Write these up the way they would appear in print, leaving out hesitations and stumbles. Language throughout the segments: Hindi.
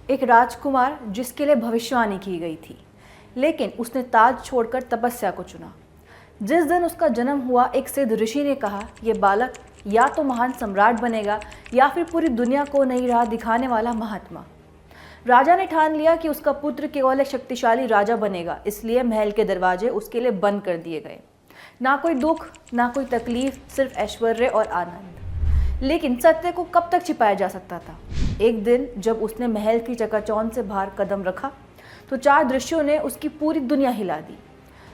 एक राजकुमार जिसके लिए भविष्यवाणी की गई थी, लेकिन उसने ताज छोड़कर तपस्या को चुना। जिस दिन उसका जन्म हुआ, एक सिद्ध ऋषि ने कहा, यह बालक या तो महान सम्राट बनेगा या फिर पूरी दुनिया को नई राह दिखाने वाला महात्मा। राजा ने ठान लिया कि उसका पुत्र केवल एक शक्तिशाली राजा बनेगा, इसलिए महल के दरवाजे उसके लिए बंद कर दिए गए। ना कोई दुख, ना कोई तकलीफ, सिर्फ ऐश्वर्य और आनंद। लेकिन सत्य को कब तक छिपाया जा सकता था? एक दिन जब उसने महल की चकाचौंध से बाहर कदम रखा तो 4 दृश्यों ने उसकी पूरी दुनिया हिला दी।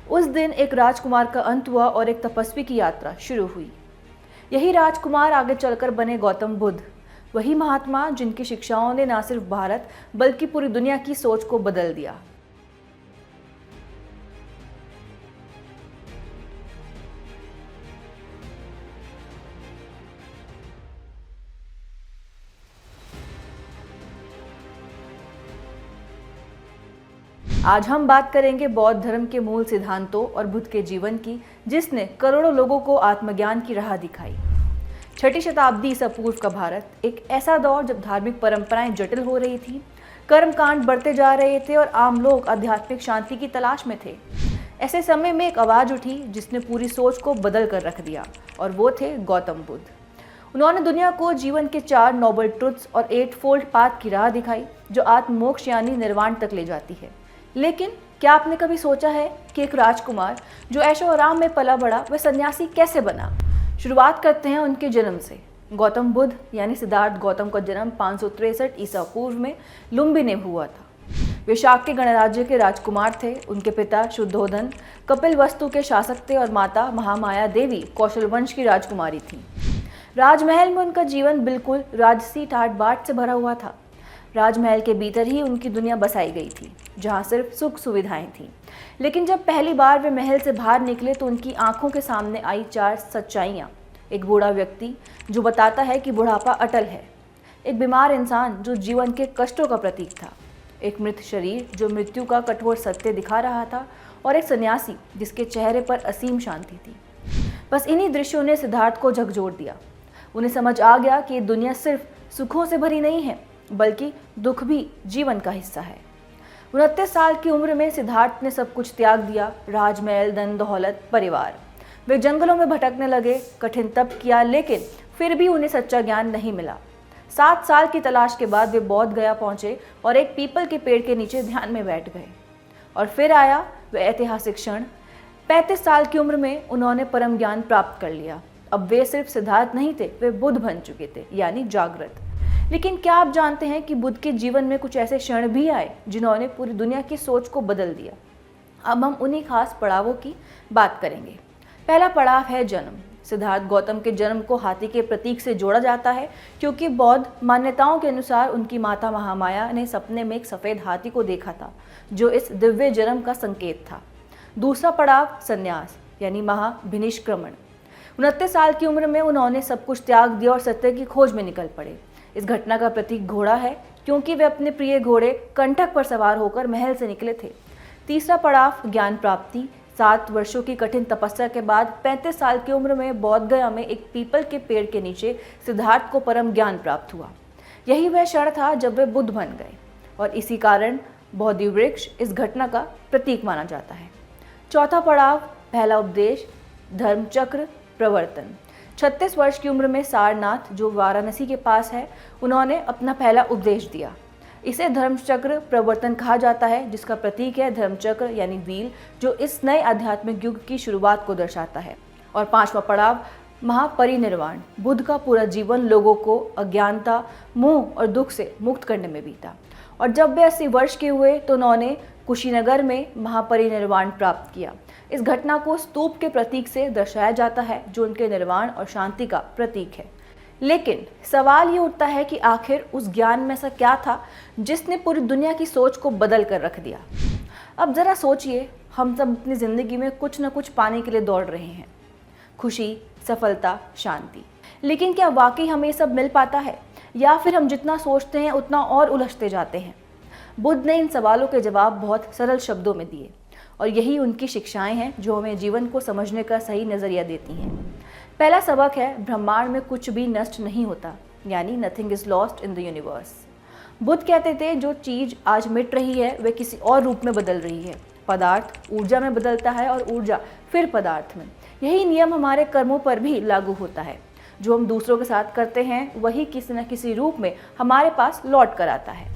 उस दिन एक राजकुमार का अंत हुआ और एक तपस्वी की यात्रा शुरू हुई। यही राजकुमार आगे चलकर बने गौतम बुद्ध, वही महात्मा जिनकी शिक्षाओं ने न सिर्फ भारत बल्कि पूरी दुनिया की सोच को बदल दिया। आज हम बात करेंगे बौद्ध धर्म के मूल सिद्धांतों और बुद्ध के जीवन की, जिसने करोड़ों लोगों को आत्मज्ञान की राह दिखाई। 6ठी शताब्दी ईसा पूर्व का भारत एक ऐसा दौर जब धार्मिक परंपराएं जटिल हो रही थी, कर्मकांड बढ़ते जा रहे थे और आम लोग आध्यात्मिक शांति की तलाश में थे। ऐसे समय में एक आवाज उठी जिसने पूरी सोच को बदल कर रख दिया, और वो थे गौतम बुद्ध। उन्होंने दुनिया को जीवन के 4 नोबल ट्रुथ्स और 8 फोल्ड पाथ की राह दिखाई, जो आत्ममोक्ष यानी निर्वाण तक ले जाती है। लेकिन क्या आपने कभी सोचा है कि एक राजकुमार जो ऐशो आराम में पला बड़ा, वह सन्यासी कैसे बना? शुरुआत करते हैं उनके जन्म से। गौतम बुद्ध यानी सिद्धार्थ गौतम का जन्म 563 ईसा पूर्व में लुम्बिनी में हुआ था। वे शाक्य गणराज्य के राजकुमार थे। उनके पिता शुद्धोधन कपिलवस्तु के शासक थे और माता महामाया देवी कौशल वंश की राजकुमारी थी। राजमहल में उनका जीवन बिल्कुल राजसी ठाट बाट से भरा हुआ था। राजमहल के भीतर ही उनकी दुनिया बसाई गई थी, जहाँ सिर्फ सुख सुविधाएं थीं। लेकिन जब पहली बार वे महल से बाहर निकले तो उनकी आंखों के सामने आई 4 सच्चाइयाँ। एक बूढ़ा व्यक्ति जो बताता है कि बुढ़ापा अटल है, एक बीमार इंसान जो जीवन के कष्टों का प्रतीक था, एक मृत शरीर जो मृत्यु का कठोर सत्य दिखा रहा था, और एक सन्यासी जिसके चेहरे पर असीम शांति थी। बस इन्हीं दृश्यों ने सिद्धार्थ को झकझोर दिया। उन्हें समझ आ गया कि ये दुनिया सिर्फ सुखों से भरी नहीं है, बल्कि दुख भी जीवन का हिस्सा है। 29 साल की उम्र में सिद्धार्थ ने सब कुछ त्याग दिया, राजमहल, धन दौलत, परिवार। वे जंगलों में भटकने लगे, कठिन तप किया, लेकिन फिर भी उन्हें सच्चा ज्ञान नहीं मिला। 7 साल की तलाश के बाद वे बौद्ध गया पहुंचे और एक पीपल के पेड़ के नीचे ध्यान में बैठ गए। और फिर आया वह ऐतिहासिक क्षण। 35 साल की उम्र में उन्होंने परम ज्ञान प्राप्त कर लिया। अब वे सिर्फ सिद्धार्थ नहीं थे, वे बुद्ध बन चुके थे, यानी जागृत। लेकिन क्या आप जानते हैं कि बुद्ध के जीवन में कुछ ऐसे क्षण भी आए जिन्होंने पूरी दुनिया की सोच को बदल दिया? अब हम उन्हीं खास पड़ावों की बात करेंगे। पहला पड़ाव है जन्म। सिद्धार्थ गौतम के जन्म को हाथी के प्रतीक से जोड़ा जाता है, क्योंकि बौद्ध मान्यताओं के अनुसार उनकी माता महामाया ने सपने में एक सफ़ेद हाथी को देखा था, जो इस दिव्य जन्म का संकेत था। दूसरा पड़ाव संन्यास यानी महाभिनिष्क्रमण। 29 साल की उम्र में उन्होंने सब कुछ त्याग दिया और सत्य की खोज में निकल पड़े। इस घटना का प्रतीक घोड़ा है, क्योंकि वे अपने प्रिय घोड़े कंटक पर सवार होकर महल से निकले थे। तीसरा पड़ाव ज्ञान प्राप्ति। 7 वर्षों की कठिन तपस्या के बाद 35 साल की उम्र में बोध गया में एक पीपल के पेड़ के नीचे सिद्धार्थ को परम ज्ञान प्राप्त हुआ। यही वह क्षण था जब वे बुद्ध बन गए, और इसी कारण बोधि वृक्ष इस घटना का प्रतीक माना जाता है। चौथा पड़ाव पहला उपदेश, धर्मचक्र प्रवर्तन। 36 वर्ष की उम्र में सारनाथ, जो वाराणसी के पास है, उन्होंने अपना पहला उपदेश दिया। इसे धर्मचक्र प्रवर्तन कहा जाता है, जिसका प्रतीक है धर्मचक्र यानी व्हील, जो इस नए आध्यात्मिक युग की शुरुआत को दर्शाता है। और 5वां पड़ाव महापरिनिर्वाण। बुद्ध का पूरा जीवन लोगों को अज्ञानता, मोह और दुख से मुक्त करने में बीता, और जब वे 80 वर्ष के हुए तो उन्होंने कुशीनगर में महापरिनिर्वाण प्राप्त किया। इस घटना को स्तूप के प्रतीक से दर्शाया जाता है, जो उनके निर्वाण और शांति का प्रतीक है। लेकिन सवाल ये उठता है कि आखिर उस ज्ञान में ऐसा क्या था जिसने पूरी दुनिया की सोच को बदल कर रख दिया? अब जरा सोचिए, हम सब अपनी ज़िंदगी में कुछ न कुछ पाने के लिए दौड़ रहे हैं, खुशी, सफलता, शांति। लेकिन क्या वाकई हमें ये सब मिल पाता है, या फिर हम जितना सोचते हैं उतना और उलझते जाते हैं? बुद्ध ने इन सवालों के जवाब बहुत सरल शब्दों में दिए, और यही उनकी शिक्षाएं हैं जो हमें जीवन को समझने का सही नज़रिया देती हैं। पहला सबक है, ब्रह्मांड में कुछ भी नष्ट नहीं होता, यानी nothing is lost in the universe. Buddha कहते थे जो चीज आज मिट रही है वह किसी और रूप में बदल रही है। पदार्थ ऊर्जा में बदलता है और ऊर्जा फिर पदार्थ में। यही नियम हमारे कर्मों पर भी लागू होता है। जो हम दूसरों के साथ करते हैं वही किसी न किसी रूप में हमारे पास लौट कर आता है।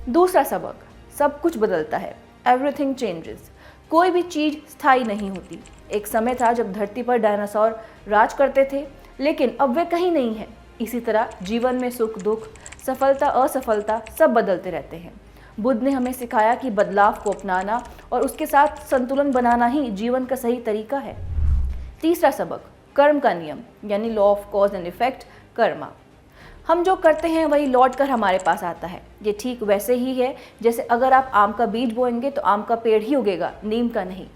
दूसरा सबक, सब कुछ बदलता है। Everything changes. कोई भी चीज स्थायी नहीं होती। एक समय था जब धरती पर डायनासोर राज करते थे, लेकिन अब वे कहीं नहीं है। इसी तरह जीवन में सुख दुख, सफलता असफलता सब बदलते रहते हैं। बुद्ध ने हमें सिखाया कि बदलाव को अपनाना और उसके साथ संतुलन बनाना ही जीवन का सही तरीका है। तीसरा सबक, कर्म का नियम यानी law of cause and effect, Karma. हम जो करते हैं वही लौट कर हमारे पास आता है। ये ठीक वैसे ही है जैसे अगर आप आम का बीज बोएंगे तो आम का पेड़ ही उगेगा, नीम का नहीं।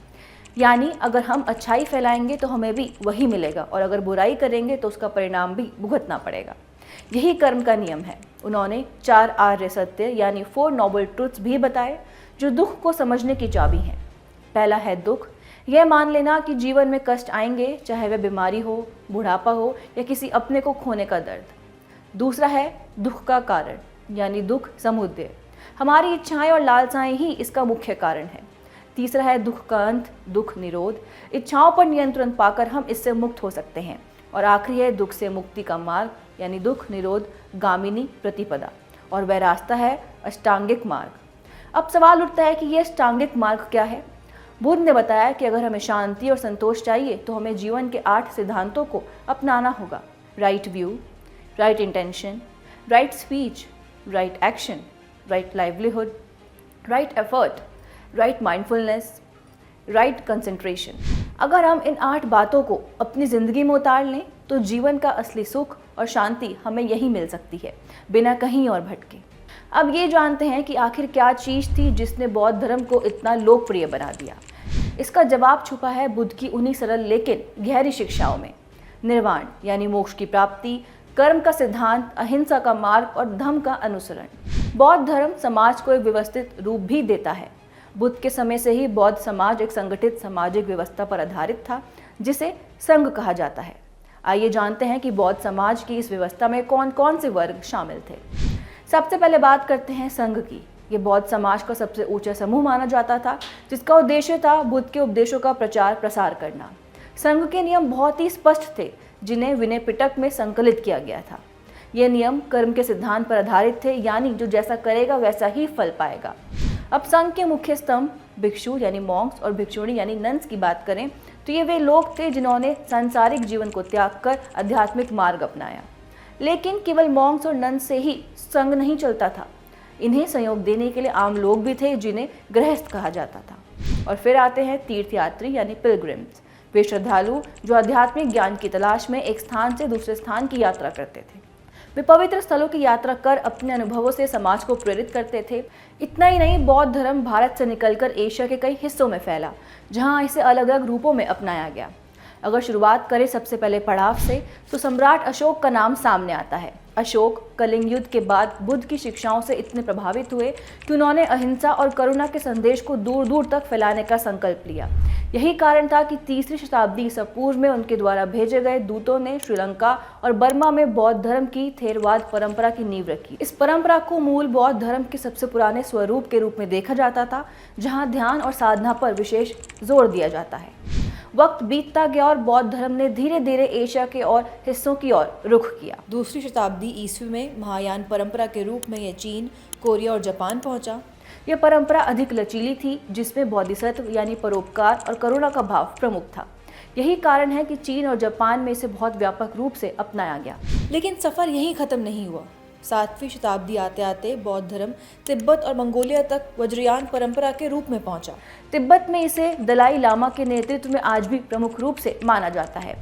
यानी अगर हम अच्छाई फैलाएंगे तो हमें भी वही मिलेगा और अगर बुराई करेंगे तो उसका परिणाम भी भुगतना पड़ेगा। यही कर्म का नियम है। उन्होंने 4 आर्य सत्य यानी 4 नोबल ट्रुथ्स भी बताए जो दुख को समझने की चाबी हैं। पहला है दुख। यह मान लेना कि जीवन में कष्ट आएंगे, चाहे वह बीमारी हो, बुढ़ापा हो या किसी अपने को खोने का दर्द। दूसरा है दुख का कारण यानी दुख समुद्र। हमारी इच्छाएं और लालसाएं ही इसका मुख्य कारण है। तीसरा है दुख का अंत, दुख निरोध। इच्छाओं पर नियंत्रण पाकर हम इससे मुक्त हो सकते हैं। और आखिरी है दुख से मुक्ति का मार्ग यानी दुख निरोध गामिनी प्रतिपदा, और वह रास्ता है अष्टांगिक मार्ग। अब सवाल उठता है कि यह अष्टांगिक मार्ग क्या है। बुद्ध ने बताया कि अगर हमें शांति और संतोष चाहिए तो हमें जीवन के 8 सिद्धांतों को अपनाना होगा। Right view, right intention, right speech, right action, right livelihood, right effort, right mindfulness, right concentration. अगर हम इन 8 बातों को अपनी ज़िंदगी में उतार लें तो जीवन का असली सुख और शांति हमें यही मिल सकती है, बिना कहीं और भटके। अब ये जानते हैं कि आखिर क्या चीज़ थी जिसने बौद्ध धर्म को इतना लोकप्रिय बना दिया। इसका जवाब छुपा है बुद्ध की उन्हीं सरल लेकिन गहरी शिक्षाओं में। निर्वाण यानी मोक्ष की प्राप्ति, कर्म का सिद्धांत, अहिंसा का मार्ग और धम्म का अनुसरण। बौद्ध धर्म समाज को एक व्यवस्थित रूप भी देता है। बुद्ध के समय से ही बौद्ध समाज एक संगठित सामाजिक व्यवस्था पर आधारित था जिसे संघ कहा जाता है। आइए जानते हैं कि बौद्ध समाज की इस व्यवस्था में कौन कौन से वर्ग शामिल थे। सबसे पहले बात करते हैं संघ की। ये बौद्ध समाज का सबसे ऊंचा समूह माना जाता था जिसका उद्देश्य था बुद्ध के उपदेशों का प्रचार प्रसार करना। संघ के नियम बहुत ही स्पष्ट थे जिन्हें विनय पिटक में संकलित किया गया था। ये नियम कर्म के सिद्धांत पर आधारित थे, यानी जो जैसा करेगा वैसा ही फल पाएगा। अब संघ के मुख्य स्तंभ भिक्षु यानी मॉन्क्स और भिक्षुणी यानी नन्स की बात करें तो ये वे लोग थे जिन्होंने सांसारिक जीवन को त्याग कर आध्यात्मिक मार्ग अपनाया। लेकिन केवल मॉन्क्स और नन्स से ही संघ नहीं चलता था। इन्हें सहयोग देने के लिए आम लोग भी थे जिन्हें गृहस्थ कहा जाता था। और फिर आते हैं तीर्थयात्री यानी पिलग्रिम्स। वे श्रद्धालु जो आध्यात्मिक ज्ञान की तलाश में एक स्थान से दूसरे स्थान की यात्रा करते थे। वे पवित्र स्थलों की यात्रा कर अपने अनुभवों से समाज को प्रेरित करते थे। इतना ही नहीं, बौद्ध धर्म भारत से निकलकर एशिया के कई हिस्सों में फैला, जहां इसे अलग अलग रूपों में अपनाया गया। अगर शुरुआत करें सबसे पहले पड़ाव से तो सम्राट अशोक का नाम सामने आता है। अशोक कलिंग युद्ध के बाद बुद्ध की शिक्षाओं से इतने प्रभावित हुए कि उन्होंने अहिंसा और करुणा के संदेश को दूर दूर तक फैलाने का संकल्प लिया। यही कारण था कि 3री शताब्दी ईसा पूर्व में उनके द्वारा भेजे गए दूतों ने श्रीलंका और बर्मा में बौद्ध धर्म की थेरवाद परंपरा की नींव रखी। इस परंपरा को मूल बौद्ध धर्म के सबसे पुराने स्वरूप के रूप में देखा जाता था, जहां ध्यान और साधना पर विशेष जोर दिया जाता है। वक्त बीतता गया और बौद्ध धर्म ने धीरे धीरे एशिया के और हिस्सों की ओर रुख किया। 2री शताब्दी ईस्वी में महायान परंपरा के रूप में यह चीन, कोरिया और जापान पहुंचा। यह परंपरा अधिक लचीली थी, जिसमें बोधिसत्व यानी परोपकार और करुणा का भाव प्रमुख था। यही कारण है कि चीन और जापान में इसे बहुत व्यापक रूप से अपनाया गया। लेकिन सफर यहीं खत्म नहीं हुआ। 7वीं शताब्दी आते आते बौद्ध धर्म तिब्बत और मंगोलिया तक वज्रयान परंपरा के रूप में पहुंचा। तिब्बत में इसे दलाई लामा के नेतृत्व में आज भी प्रमुख रूप से माना जाता है।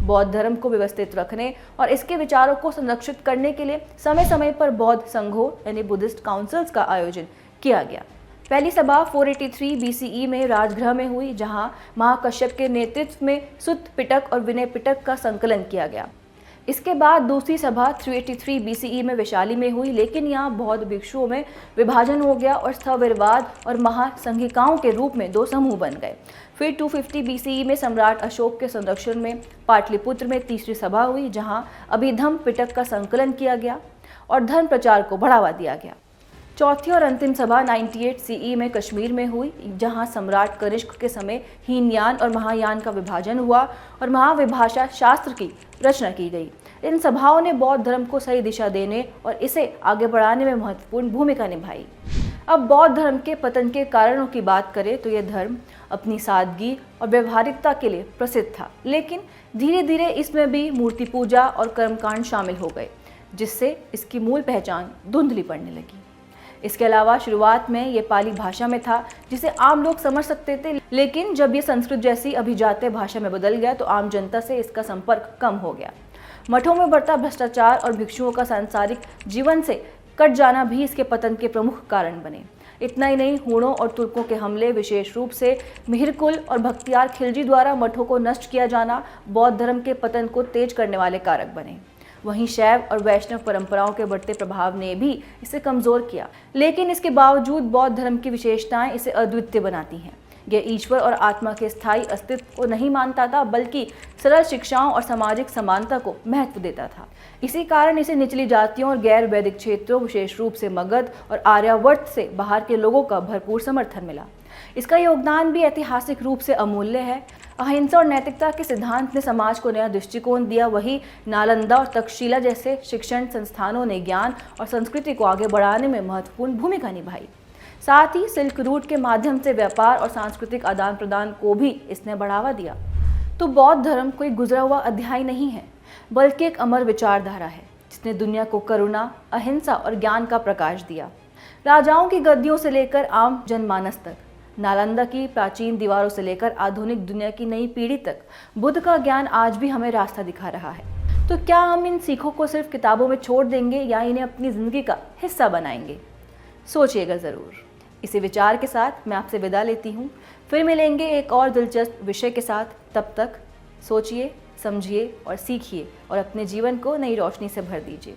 बौद्ध धर्म को व्यवस्थित रखने और इसके विचारों को संरक्षित करने के लिए समय समय पर बौद्ध संघों यानी बुद्धिस्ट काउंसिल्स का आयोजन किया गया। पहली सभा 483 BCE में राजगृह में हुई, जहां महाकश्यप के नेतृत्व में सुत्त पिटक और विनय पिटक का संकलन किया गया। इसके बाद दूसरी सभा 383 BCE में वैशाली में हुई, लेकिन यहाँ बौद्ध भिक्षुओं में विभाजन हो गया और स्थविरवाद और महासंघिकाओं के रूप में 2 समूह बन गए। फिर 250 BCE में सम्राट अशोक के संरक्षण में पाटलिपुत्र में तीसरी सभा हुई, जहाँ अभिधम्म पिटक का संकलन किया गया और धर्म प्रचार को बढ़ावा दिया गया। चौथी और अंतिम सभा 98 सीई में कश्मीर में हुई, जहां सम्राट कनिष्क के समय हीनयान और महायान का विभाजन हुआ और महाविभाषा शास्त्र की रचना की गई। इन सभाओं ने बौद्ध धर्म को सही दिशा देने और इसे आगे बढ़ाने में महत्वपूर्ण भूमिका निभाई। अब बौद्ध धर्म के पतन के कारणों की बात करें तो यह धर्म अपनी सादगी और व्यवहारिकता के लिए प्रसिद्ध था, लेकिन धीरे धीरे इसमें भी मूर्ति पूजा और कर्मकांड शामिल हो गए, जिससे इसकी मूल पहचान धुंधली पड़ने लगी। इसके अलावा शुरुआत में ये पाली भाषा में था, जिसे आम लोग समझ सकते थे, लेकिन जब ये संस्कृत जैसी अभिजात्य भाषा में बदल गया तो आम जनता से इसका संपर्क कम हो गया। मठों में बढ़ता भ्रष्टाचार और भिक्षुओं का सांसारिक जीवन से कट जाना भी इसके पतन के प्रमुख कारण बने। इतना ही नहीं, हूणों और तुर्कों के हमले, विशेष रूप से मिहिरकुल और भक्तियार खिलजी द्वारा मठों को नष्ट किया जाना बौद्ध धर्म के पतन को तेज करने वाले कारक बने। वहीं शैव और वैष्णव परंपराओं के बढ़ते प्रभाव ने भी इसे कमजोर किया, लेकिन इसके बावजूद बौद्ध धर्म की विशेषताएं इसे अद्वितीय बनाती हैं। यह ईश्वर और आत्मा के स्थायी अस्तित्व को नहीं मानता था, बल्कि सरल शिक्षाओं और सामाजिक समानता को महत्व देता था। इसी कारण इसे निचली जातियों और गैर वैदिक क्षेत्रों, विशेष रूप से मगध और आर्यावर्त से बाहर के लोगों का भरपूर समर्थन मिला। इसका योगदान भी ऐतिहासिक रूप से अमूल्य है। अहिंसा और नैतिकता के सिद्धांत ने समाज को नया दृष्टिकोण दिया। वही नालंदा और तक्षशिला जैसे शिक्षण संस्थानों ने ज्ञान और संस्कृति को आगे बढ़ाने में महत्वपूर्ण भूमिका निभाई। साथ ही सिल्क रूट के माध्यम से व्यापार और सांस्कृतिक आदान प्रदान को भी इसने बढ़ावा दिया। तो बौद्ध धर्म कोई गुजरा हुआ अध्याय नहीं है, बल्कि एक अमर विचारधारा है, जिसने दुनिया को करुणा, अहिंसा और ज्ञान का प्रकाश दिया। राजाओं की गद्दियों से लेकर आम जनमानस तक, नालंदा की प्राचीन दीवारों से लेकर आधुनिक दुनिया की नई पीढ़ी तक, बुद्ध का ज्ञान आज भी हमें रास्ता दिखा रहा है। तो क्या हम इन सीखों को सिर्फ किताबों में छोड़ देंगे या इन्हें अपनी जिंदगी का हिस्सा बनाएंगे? सोचिएगा ज़रूर। इसी विचार के साथ मैं आपसे विदा लेती हूँ। फिर मिलेंगे एक और दिलचस्प विषय के साथ। तब तक सोचिए, समझिए और सीखिए और अपने जीवन को नई रोशनी से भर दीजिए।